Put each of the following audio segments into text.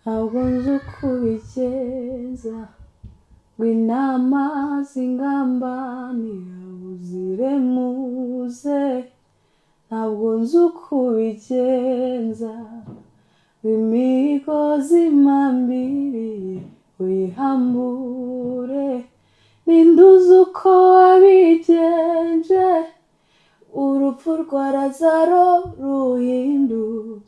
ntabwo nzi uko ubigenza ngo inama zingambanira uziremuze, ntabwo nzi uko ubigenza ngo imigozi impambiriye uyihambure, ninde uzi uko wabigenje urupfu rwa Lazaro ruhinduka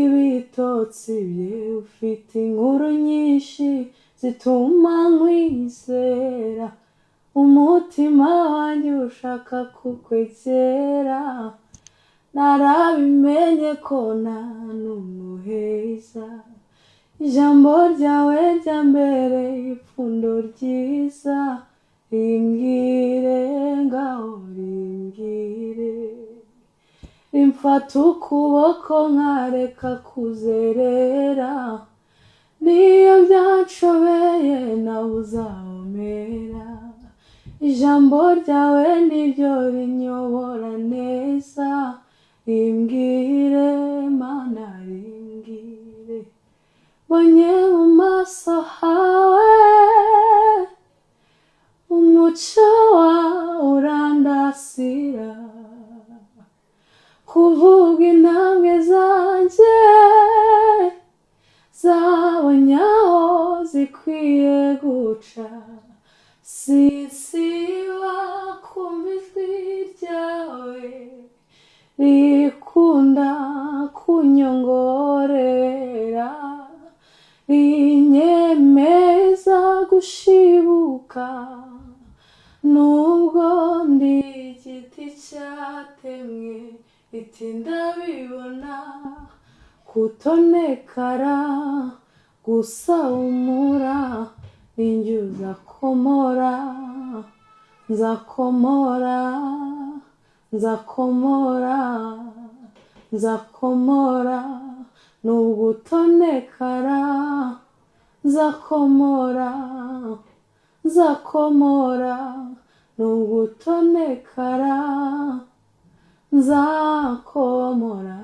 ibitotsi bye, ufite inkuru nyinshi zituma nkwizera, umutima wanjye ushaka kukwegera, narabimenye ko nta n'umuheza, ijambo ryawe ryambereye ipfundo ryiza, rimbwire ngaho rimbwire, rimfata ukuboko nkareka kuzerera, niyo byanshobeye nawe uzahomera, ijambo ryawe niryo rinyobora neza, rimbwire Mana rimbwire, mbonye mu maso hawe umuco wawe urandasira, kuvuga intambwe zanjye zabonye aho zikwiye guca, sinsiba kumva ijwi ryawe rikunda kunyongorera, rinyemeza gushibuka nubwo ndi igiti cyatemwe, iti ndabibona kutonekara gusa humura, ninjye uzakomora, nzakomora, nzakomora, nzakomora nubwo utonekara, nzakomora, nzakomora nubwo utonekara, nzakomora.